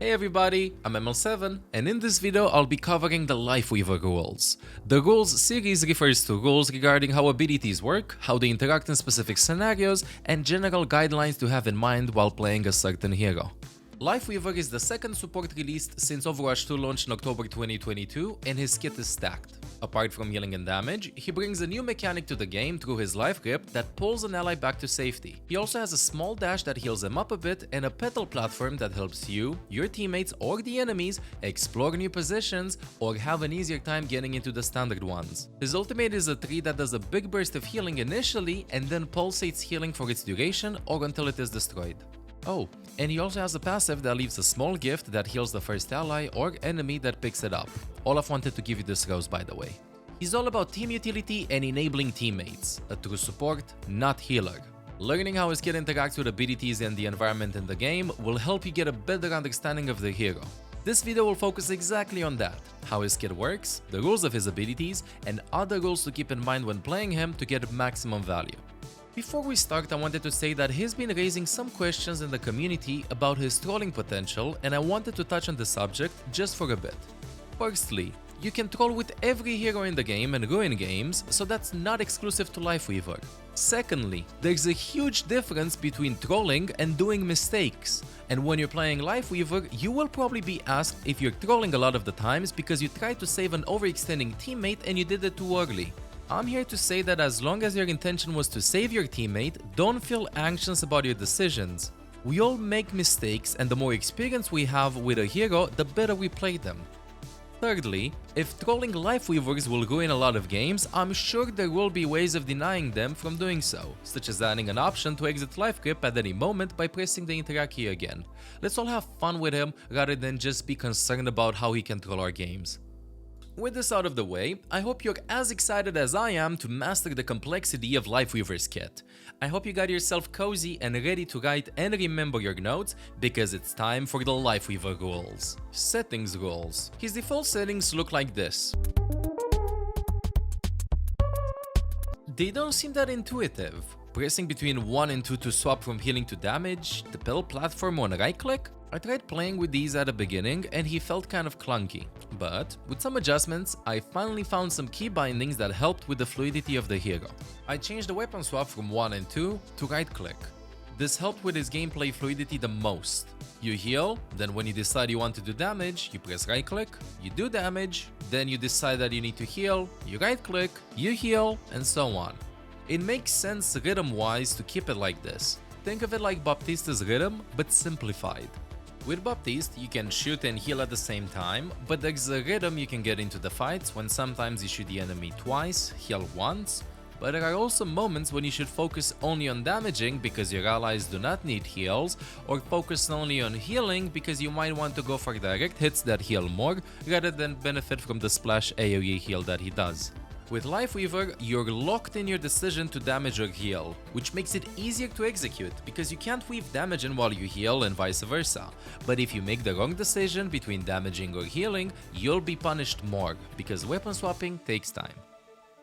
Hey everybody, I'm ML7, and in this video I'll be covering the Lifeweaver rules. The rules series refers to rules regarding how abilities work, how they interact in specific scenarios, and general guidelines to have in mind while playing a certain hero. Lifeweaver is the second support released since Overwatch 2 launched in October 2022, and his kit is stacked. Apart from healing and damage, he brings a new mechanic to the game through his life grip that pulls an ally back to safety. He also has a small dash that heals them up a bit and a PETAL platform that helps you, your teammates or the enemies explore new positions or have an easier time getting into the standard ones. His ultimate is a tree that does a big burst of healing initially and then pulsates healing for its duration or until it is destroyed. Oh, and he also has a passive that leaves a small gift that heals the first ally or enemy that picks it up. Olaf wanted to give you this rose, by the way. He's all about team utility and enabling teammates, a true support, not healer. Learning how his kit interacts with abilities and the environment in the game will help you get a better understanding of the hero. This video will focus exactly on that, how his kit works, the rules of his abilities, and other rules to keep in mind when playing him to get maximum value. Before we start, I wanted to say that he's been raising some questions in the community about his trolling potential, and I wanted to touch on the subject just for a bit. Firstly, you can troll with every hero in the game and ruin games, so that's not exclusive to Lifeweaver. Secondly, there's a huge difference between trolling and doing mistakes. And when you're playing Lifeweaver, you will probably be asked if you're trolling a lot of the times because you tried to save an overextending teammate and you did it too early. I'm here to say that as long as your intention was to save your teammate, don't feel anxious about your decisions. We all make mistakes, and the more experience we have with a hero, the better we play them. Thirdly, if trolling Lifeweavers will ruin a lot of games, I'm sure there will be ways of denying them from doing so, such as adding an option to exit life grip at any moment by pressing the interact key again. Let's all have fun with him rather than just be concerned about how he can troll our games. With this out of the way, I hope you're as excited as I am to master the complexity of Lifeweaver's kit. I hope you got yourself cozy and ready to write and remember your notes, because it's time for the Lifeweaver rules. Settings rules. His default settings look like this. They don't seem that intuitive. Pressing between 1 and 2 to swap from healing to damage, the PETAL platform on right click. I tried playing with these at the beginning and he felt kind of clunky, but with some adjustments, I finally found some key bindings that helped with the fluidity of the hero. I changed the weapon swap from 1 and 2 to right click. This helped with his gameplay fluidity the most. You heal, then when you decide you want to do damage, you press right click, you do damage, then you decide that you need to heal, you right click, you heal, and so on. It makes sense rhythm-wise to keep it like this. Think of it like Baptiste's rhythm, but simplified. With Baptiste, you can shoot and heal at the same time, but there's a rhythm you can get into the fights when sometimes you shoot the enemy twice, heal once, but there are also moments when you should focus only on damaging because your allies do not need heals, or focus only on healing because you might want to go for direct hits that heal more rather than benefit from the splash AoE heal that he does. With Lifeweaver, you're locked in your decision to damage or heal, which makes it easier to execute because you can't weave damage in while you heal and vice versa. But if you make the wrong decision between damaging or healing, you'll be punished more because weapon swapping takes time.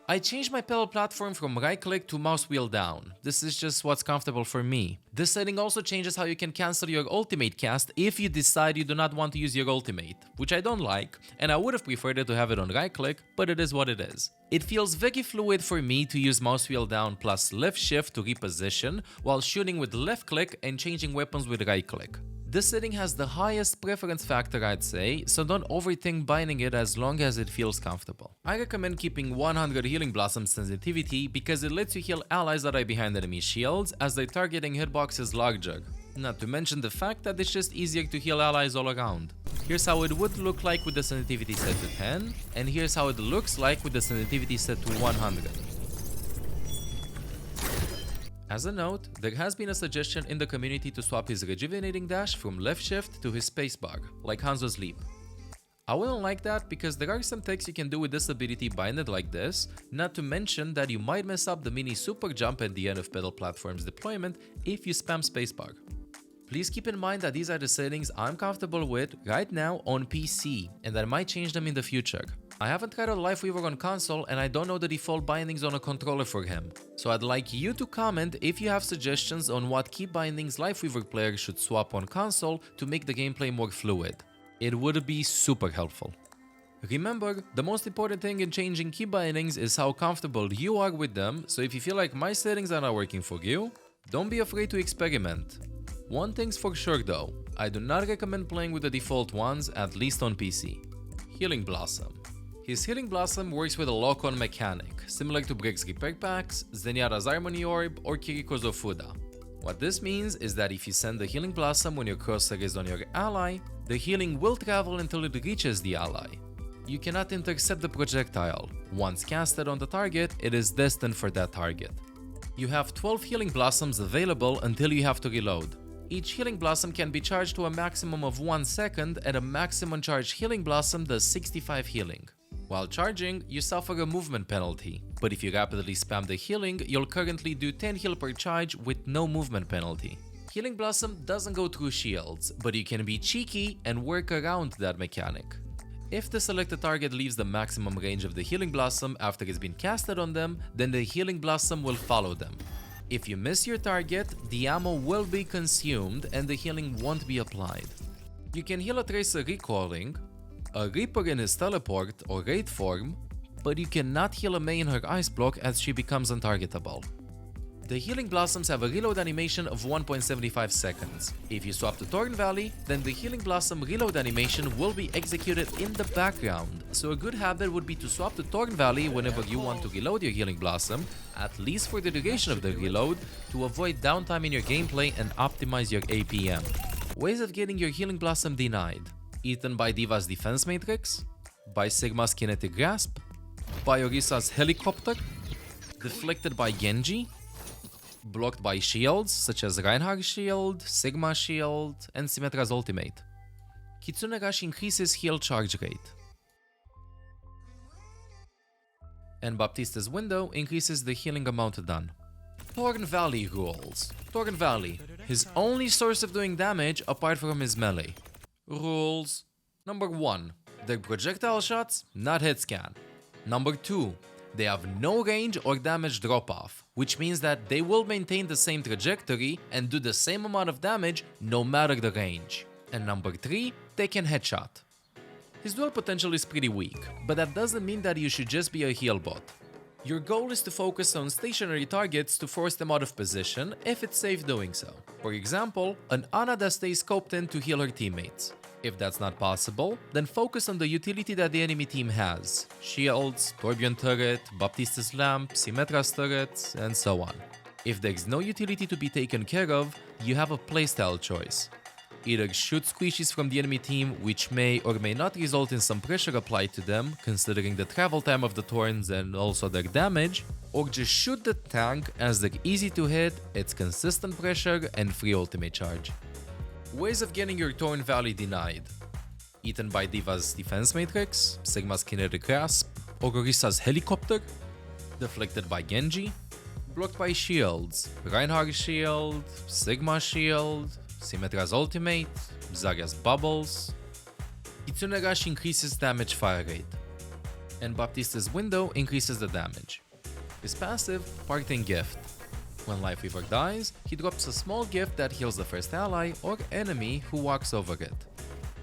I changed my PETAL platform from right click to mouse wheel down. This is just what's comfortable for me. This setting also changes how you can cancel your ultimate cast if you decide you do not want to use your ultimate, which I don't like, and I would have preferred it to have it on right click, but it is what it is. It feels very fluid for me to use mouse wheel down plus left shift to reposition while shooting with left click and changing weapons with right click. This setting has the highest preference factor, I'd say, so don't overthink binding it as long as it feels comfortable. I recommend keeping 100 Healing Blossom sensitivity because it lets you heal allies that are behind enemy shields as their targeting hitbox is larger. Not to mention the fact that it's just easier to heal allies all around. Here's how it would look like with the sensitivity set to 10, and here's how it looks like with the sensitivity set to 100. As a note, there has been a suggestion in the community to swap his rejuvenating dash from left shift to his spacebar, like Hanzo's leap. I wouldn't like that because there are some tricks you can do with this ability binded like this, not to mention that you might mess up the mini super jump at the end of PETAL platform's deployment if you spam spacebar. Please keep in mind that these are the settings I'm comfortable with right now on PC and that I might change them in the future. I haven't tried a Lifeweaver on console and I don't know the default bindings on a controller for him, so I'd like you to comment if you have suggestions on what key bindings Lifeweaver players should swap on console to make the gameplay more fluid. It would be super helpful. Remember, the most important thing in changing key bindings is how comfortable you are with them, so if you feel like my settings are not working for you, don't be afraid to experiment. One thing's for sure though, I do not recommend playing with the default ones, at least on PC. Healing Blossom. His Healing Blossom works with a lock-on mechanic, similar to Brick's Repair Packs, Zenyatta's Harmony Orb, or Kiriko's Ofuda. What this means is that if you send the Healing Blossom when your cursor is on your ally, the healing will travel until it reaches the ally. You cannot intercept the projectile. Once casted on the target, it is destined for that target. You have 12 Healing Blossoms available until you have to reload. Each Healing Blossom can be charged to a maximum of 1 second, and a maximum charged Healing Blossom does 65 healing. While charging, you suffer a movement penalty, but if you rapidly spam the healing, you'll currently do 10 heal per charge with no movement penalty. Healing Blossom doesn't go through shields, but you can be cheeky and work around that mechanic. If the selected target leaves the maximum range of the Healing Blossom after it's been casted on them, then the Healing Blossom will follow them. If you miss your target, the ammo will be consumed and the healing won't be applied. You can heal a Tracer recoiling, a Reaper in his teleport or raid form, but you cannot heal a Mei in her ice block as she becomes untargetable. The Healing Blossoms have a reload animation of 1.75 seconds. If you swap to Thorn Valley, then the Healing Blossom reload animation will be executed in the background, so a good habit would be to swap to Thorn Valley whenever you want to reload your Healing Blossom, at least for the duration of the reload, to avoid downtime in your gameplay and optimize your APM. Ways of getting your Healing Blossom denied: eaten by D.Va's Defense Matrix, by Sigma's Kinetic Grasp, by Orisa's Helicopter, deflected by Genji, blocked by shields such as Reinhardt's shield, Sigma's shield, and Symmetra's ultimate. Kitsune Rush increases heal charge rate. And Baptista's window increases the healing amount done. Thorn Valley rules. Thorn Valley, his only source of doing damage apart from his melee. Rules. Number 1. Their projectile shots, not hit scan. Number 2. They have no range or damage drop-off, which means that they will maintain the same trajectory and do the same amount of damage no matter the range. And number 3, they can headshot. His dual potential is pretty weak, but that doesn't mean that you should just be a heal bot. Your goal is to focus on stationary targets to force them out of position if it's safe doing so. For example, an Ana that stays scoped in to heal her teammates. If that's not possible, then focus on the utility that the enemy team has. Shields, Torbjorn turret, Baptista's lamp, Symmetra's turrets, and so on. If there's no utility to be taken care of, you have a playstyle choice. Either shoot squishies from the enemy team, which may or may not result in some pressure applied to them, considering the travel time of the Thorns and also their damage, or just shoot the tank as they're easy to hit, it's consistent pressure and free ultimate charge. Ways of getting your Thorn Valley denied: eaten by D.Va's Defense Matrix, Sigma's Kinetic Grasp, or Orisa's Helicopter, deflected by Genji, blocked by shields, Reinhardt's shield, Sigma's shield, Symmetra's ultimate, Zarya's bubbles. Kitsune Rush increases damage fire rate, and Baptista's window increases the damage. His passive, Parting Gift. When Lifeweaver dies, he drops a small gift that heals the first ally or enemy who walks over it.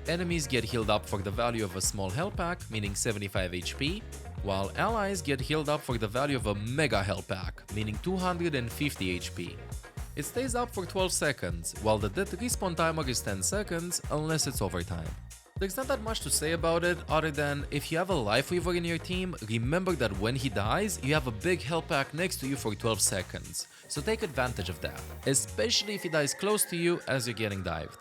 Enemies get healed up for the value of a small health pack, meaning 75 HP, while allies get healed up for the value of a mega health pack, meaning 250 HP. It stays up for 12 seconds, while the death respawn timer is 10 seconds unless it's overtime. There's not that much to say about it other than if you have a Lifeweaver in your team, remember that when he dies, you have a big health pack next to you for 12 seconds, so take advantage of that, especially if he dies close to you as you're getting dived.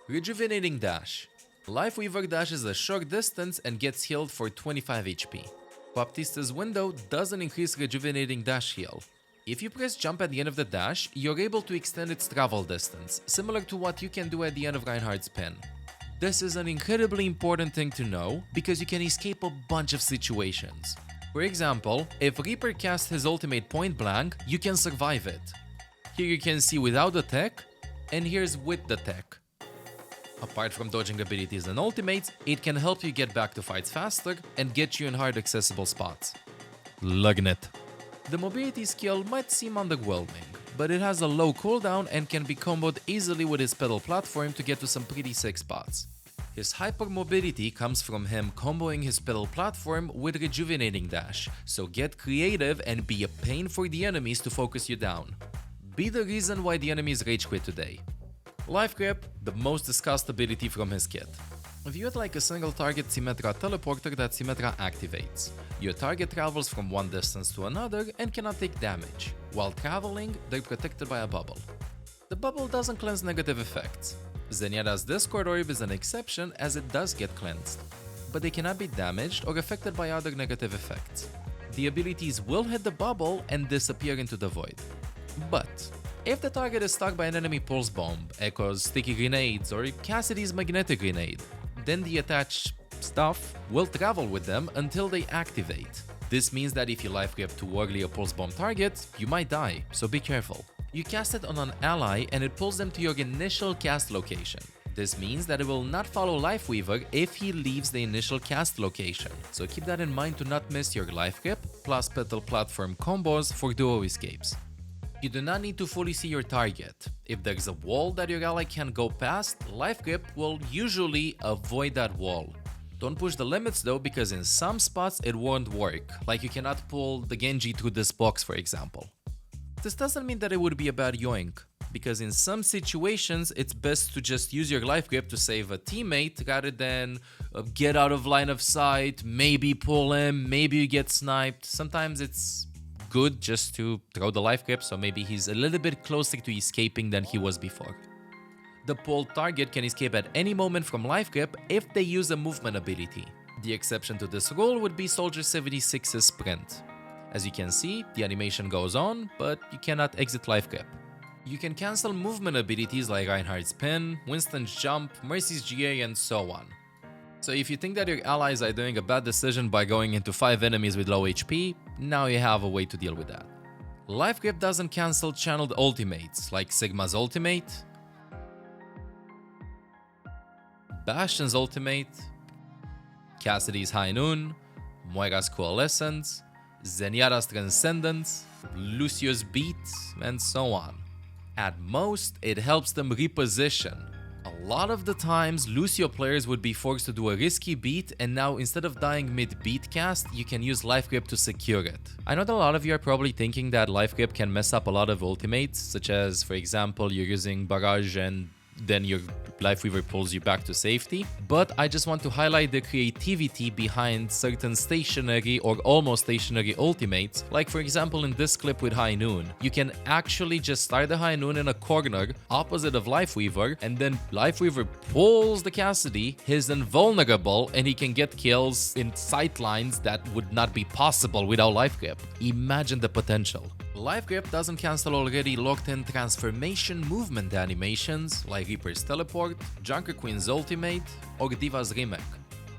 Rejuvenating Dash. Lifeweaver dashes a short distance and gets healed for 25 HP. Baptista's window doesn't increase Rejuvenating Dash heal. If you press jump at the end of the dash, you're able to extend its travel distance, similar to what you can do at the end of Reinhardt's pin. This is an incredibly important thing to know, because you can escape a bunch of situations. For example, if Reaper casts his ultimate point blank, you can survive it. Here you can see without the tech, and here's with the tech. Apart from dodging abilities and ultimates, it can help you get back to fights faster and get you in hard accessible spots. Lugnet. The mobility skill might seem underwhelming, but it has a low cooldown and can be comboed easily with his pedal platform to get to some pretty sick spots. His hypermobility comes from him comboing his pedal platform with rejuvenating dash, so get creative and be a pain for the enemies to focus you down. Be the reason why the enemies rage quit today. Life Grip, the most discussed ability from his kit. View it like a single target Symmetra teleporter that Symmetra activates. Your target travels from one distance to another and cannot take damage. While traveling, they're protected by a bubble. The bubble doesn't cleanse negative effects. Zenyatta's Discord Orb is an exception as it does get cleansed, but they cannot be damaged or affected by other negative effects. The abilities will hit the bubble and disappear into the void. But if the target is stuck by an enemy pulse bomb, Echo's sticky grenades, or Cassidy's magnetic grenade, then the attached stuff will travel with them until they activate. This means that if you life grip too early a pulse bomb target, you might die, so be careful. You cast it on an ally and it pulls them to your initial cast location. This means that it will not follow Lifeweaver if he leaves the initial cast location, so keep that in mind to not miss your life grip plus petal platform combos for duo escapes. You do not need to fully see your target. If there's a wall that your ally can go past, Life Grip will usually avoid that wall. Don't push the limits though, because in some spots it won't work, like you cannot pull the Genji through this box for example. This doesn't mean that it would be a bad yoink, because in some situations it's best to just use your Life Grip to save a teammate rather than get out of line of sight, maybe pull him, maybe you get sniped. Sometimes it's good just to throw the life grip, so maybe he's a little bit closer to escaping than he was before. The pulled target can escape at any moment from life grip if they use a movement ability. The exception to this rule would be Soldier 76's sprint. As you can see, the animation goes on, but you cannot exit life grip. You can cancel movement abilities like Reinhardt's pin, Winston's jump, Mercy's GA, and so on. So if you think that your allies are doing a bad decision by going into 5 enemies with low HP, now you have a way to deal with that. Life Grip doesn't cancel channeled ultimates, like Sigma's ultimate, Bastion's ultimate, Cassidy's High Noon, Moira's Coalescence, Zenyatta's Transcendence, Lucio's Beat, and so on. At most, it helps them reposition. A lot of the times, Lucio players would be forced to do a risky beat, and now instead of dying mid-beat cast, you can use Life Grip to secure it. I know that a lot of you are probably thinking that Life Grip can mess up a lot of ultimates, such as, for example, you're using Barrage and then your Lifeweaver pulls you back to safety. But I just want to highlight the creativity behind certain stationary or almost stationary ultimates. Like for example in this clip with High Noon. You can actually just start the High Noon in a corner opposite of Lifeweaver, and then Lifeweaver pulls the Cassidy, he's invulnerable, and he can get kills in sight lines that would not be possible without Life Grip. Imagine the potential. Life Grip doesn't cancel already locked-in transformation movement animations like Reaper's Teleport, Junker Queen's Ultimate, or Diva's Remake.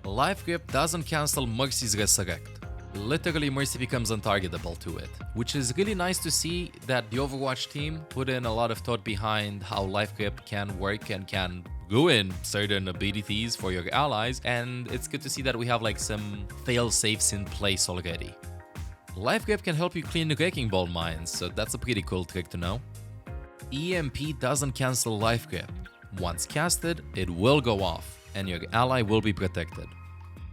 Life Grip doesn't cancel Mercy's Resurrect. Literally, Mercy becomes untargetable to it, which is really nice to see that the Overwatch team put in a lot of thought behind how Life Grip can work and can ruin certain abilities for your allies, and it's good to see that we have like some fail-safes in place already. Life Grip can help you clean the Wrecking Ball mines, so that's a pretty cool trick to know. EMP doesn't cancel Life Grip. Once casted, it will go off, and your ally will be protected.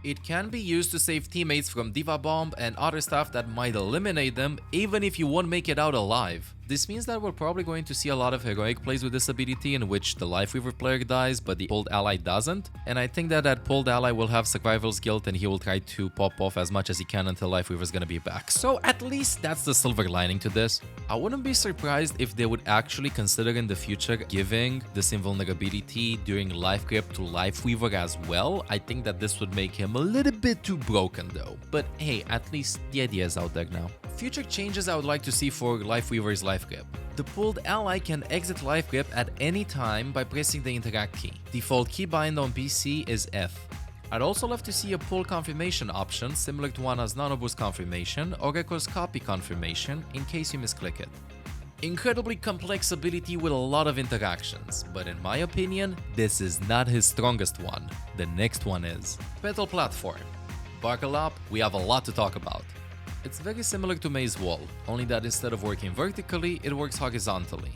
It can be used to save teammates from Diva Bomb and other stuff that might eliminate them, even if you won't make it out alive. This means that we're probably going to see a lot of heroic plays with this ability in which the Lifeweaver player dies but the pulled ally doesn't, and I think that that pulled ally will have survival's guilt and he will try to pop off as much as he can until Lifeweaver's gonna be back. So at least that's the silver lining to this. I wouldn't be surprised if they would actually consider in the future giving this invulnerability during Life Grip to Lifeweaver as well. I think that this would make him a little bit too broken though. But hey, at least the idea is out there now. Future changes I would like to see for Lifeweaver's Life Grip. The pulled ally can exit Life Grip at any time by pressing the interact key. Default keybind on PC is F. I'd also love to see a pull confirmation option similar to Ana's Nanobu's confirmation or Echo's copy confirmation in case you misclick it. Incredibly complex ability with a lot of interactions, but in my opinion, this is not his strongest one. The next one is PETAL Platform. Buckle up, we have a lot to talk about. It's very similar to Maze Wall, only that instead of working vertically, it works horizontally.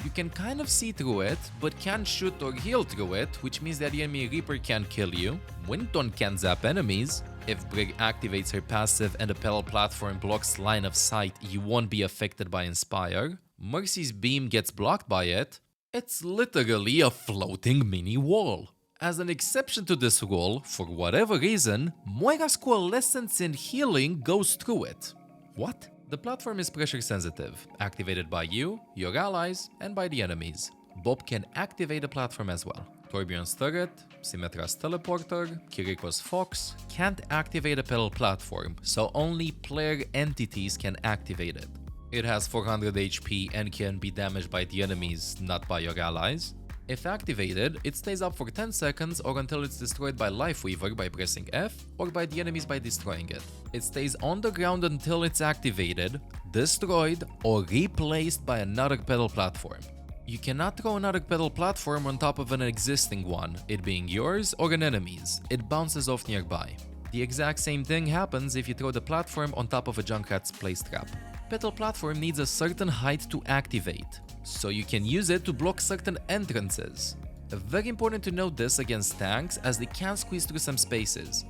You can kind of see through it, but can't shoot or heal through it, which means that the enemy Reaper can't kill you, Winton can't zap enemies, if Brig activates her passive and the PETAL Platform blocks line of sight, you won't be affected by Inspire, Mercy's beam gets blocked by it, it's literally a floating mini wall. As an exception to this rule, for whatever reason, Moira's Coalescence in healing goes through it. What? The platform is pressure sensitive, activated by you, your allies, and by the enemies. Bob can activate the platform as well. Torbjorn's turret, Symmetra's teleporter, Kiriko's fox can't activate a PETAL platform, so only player entities can activate it. It has 400 HP and can be damaged by the enemies, not by your allies. If activated, it stays up for 10 seconds or until it's destroyed by Lifeweaver by pressing F or by the enemies by destroying it. It stays on the ground until it's activated, destroyed, or replaced by another PETAL platform. You cannot throw another PETAL platform on top of an existing one, it being yours or an enemy's. It bounces off nearby. The exact same thing happens if you throw the platform on top of a Junkrat's place trap. PETAL platform needs a certain height to activate, so you can use it to block certain entrances. Very important to note this against tanks as they can squeeze through some spaces.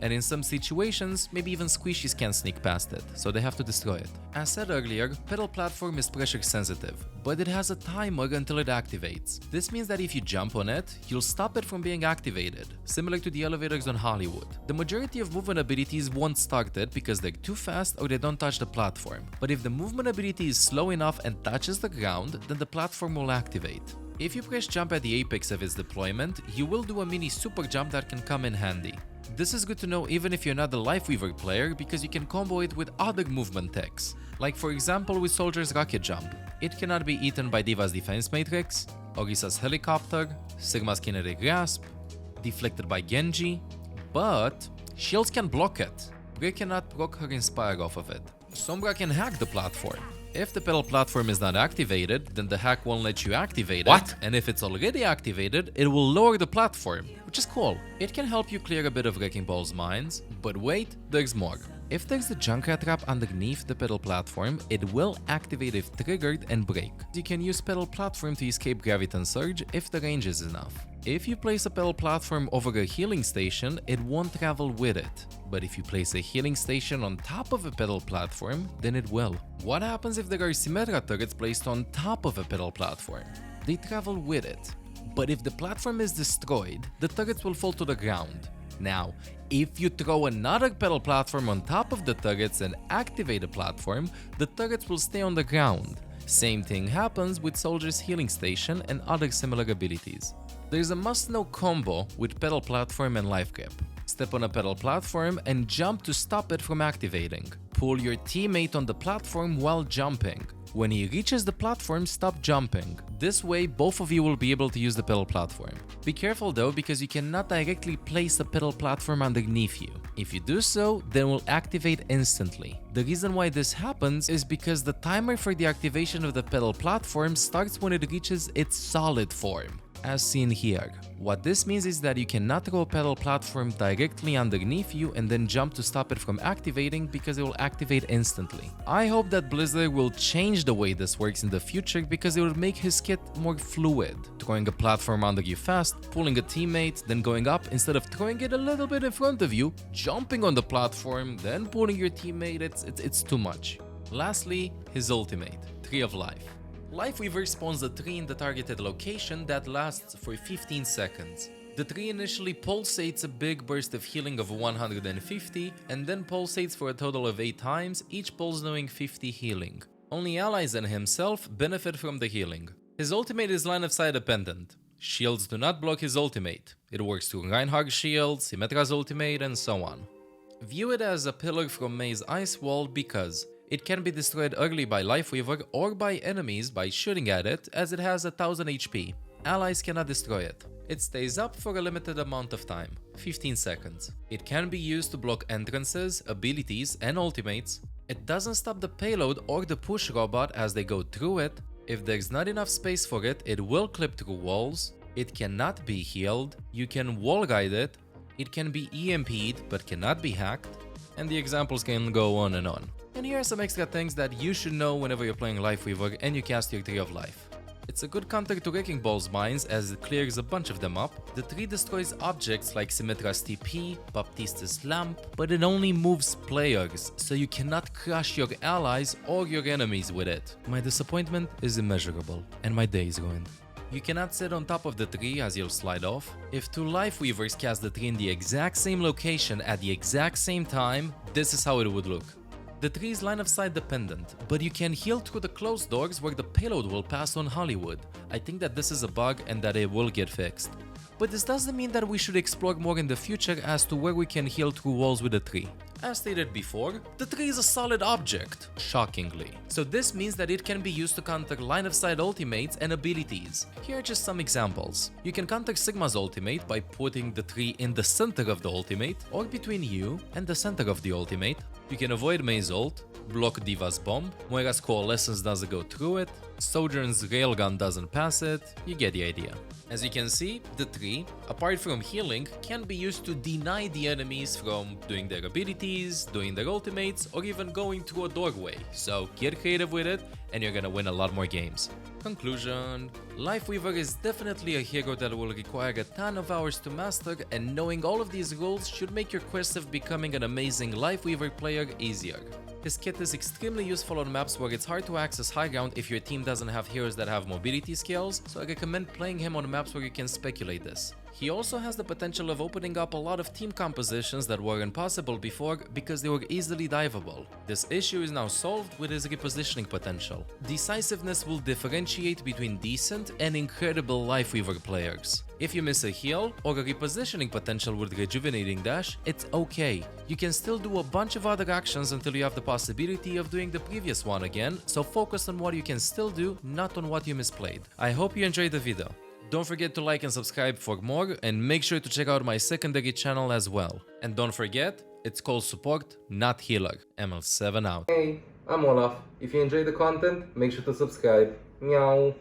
And in some situations, maybe even squishies can sneak past it, so they have to destroy it. As said earlier, PETAL platform is pressure sensitive, but it has a timer until it activates. This means that if you jump on it, you'll stop it from being activated, similar to the elevators on Hollywood. The majority of movement abilities won't start it because they're too fast or they don't touch the platform, but if the movement ability is slow enough and touches the ground, then the platform will activate. If you press jump at the apex of its deployment, you will do a mini super jump that can come in handy. This is good to know even if you're not a Lifeweaver player because you can combo it with other movement techs, like for example with Soldier's rocket jump. It cannot be eaten by Diva's defense matrix, Orisa's helicopter, Sigma's kinetic grasp, deflected by Genji, but shields can block it. Brig cannot proc her Inspire off of it. Sombra can hack the platform. If the PETAL platform is not activated, then the hack won't let you activate it, and if it's already activated, it will lower the platform, which is cool. It can help you clear a bit of Wrecking Ball's mines, but wait, there's more. If there's a Junkrat trap underneath the PETAL platform, it will activate if triggered and break. You can use PETAL platform to escape Graviton Surge if the range is enough. If you place a PETAL platform over a healing station, it won't travel with it. But if you place a healing station on top of a PETAL platform, then it will. What happens if there are Symmetra turrets placed on top of a PETAL platform? They travel with it. But if the platform is destroyed, the turrets will fall to the ground. Now, if you throw another PETAL platform on top of the turrets and activate the platform, the turrets will stay on the ground. Same thing happens with Soldier's healing station and other similar abilities. There's a must-know combo with PETAL platform and life grip. Step on a PETAL platform and jump to stop it from activating. Pull your teammate on the platform while jumping. When he reaches the platform, stop jumping. This way, both of you will be able to use the PETAL platform. Be careful though, because you cannot directly place a PETAL platform underneath you. If you do so, then it will activate instantly. The reason why this happens is because the timer for the activation of the PETAL platform starts when it reaches its solid form, as seen here. What this means is that you cannot throw a PETAL platform directly underneath you and then jump to stop it from activating because it will activate instantly. I hope that Blizzard will change the way this works in the future because it will make his kit more fluid. Throwing a platform under you fast, pulling a teammate, then going up instead of throwing it a little bit in front of you, jumping on the platform, then pulling your teammate, it's too much. Lastly, his ultimate, Tree of Life. Lifeweaver spawns the tree in the targeted location that lasts for 15 seconds. The tree initially pulsates a big burst of healing of 150 and then pulsates for a total of 8 times, each pulse doing 50 healing. Only allies and himself benefit from the healing. His ultimate is line of sight dependent. Shields do not block his ultimate. It works through Reinhardt's shield, Symmetra's ultimate, and so on. View it as a pillar from May's ice wall because it can be destroyed early by Lifeweaver or by enemies by shooting at it, as it has 1000 HP. Allies cannot destroy it. It stays up for a limited amount of time, 15 seconds. It can be used to block entrances, abilities, and ultimates. It doesn't stop the payload or the push robot as they go through it. If there's not enough space for it, it will clip through walls. It cannot be healed. You can wall guide it. It can be EMP'd but cannot be hacked. And the examples can go on and on. And here are some extra things that you should know whenever you're playing Lifeweaver and you cast your Tree of Life. It's a good counter to Wrecking Ball's mines as it clears a bunch of them up. The tree destroys objects like Symmetra's TP, Baptiste's lamp, but it only moves players, so you cannot crush your allies or your enemies with it. My disappointment is immeasurable, and my day is ruined. You cannot sit on top of the tree as you'll slide off. If two Lifeweavers cast the tree in the exact same location at the exact same time, this is how it would look. The tree is line of sight dependent, but you can heal through the closed doors where the payload will pass on Hollywood. I think that this is a bug and that it will get fixed. But this doesn't mean that we should explore more in the future as to where we can heal through walls with the tree. As stated before, the tree is a solid object, shockingly. So this means that it can be used to counter line of sight ultimates and abilities. Here are just some examples. You can counter Sigma's ultimate by putting the tree in the center of the ultimate or between you and the center of the ultimate. You can avoid Mei's ult, block Diva's bomb, Moira's Coalescence doesn't go through it, Sojourn's railgun doesn't pass it, you get the idea. As you can see, the tree, apart from healing, can be used to deny the enemies from doing their abilities, doing their ultimates, or even going through a doorway. So get creative with it and you're gonna win a lot more games. Conclusion: Lifeweaver is definitely a hero that will require a ton of hours to master, and knowing all of these rules should make your quest of becoming an amazing Lifeweaver player easier. His kit is extremely useful on maps where it's hard to access high ground if your team doesn't have heroes that have mobility skills, so I recommend playing him on maps where you can speculate this. He also has the potential of opening up a lot of team compositions that were impossible before because they were easily diveable. This issue is now solved with his repositioning potential. Decisiveness will differentiate between decent and incredible Lifeweaver players. If you miss a heal or a repositioning potential with Rejuvenating Dash, it's okay. You can still do a bunch of other actions until you have the possibility of doing the previous one again, so focus on what you can still do, not on what you misplayed. I hope you enjoyed the video. Don't forget to like and subscribe for more, and make sure to check out my secondary channel as well. And don't forget, it's called support, not healer. ML7 out. Hey, I'm Olaf. If you enjoyed the content, make sure to subscribe. Meow.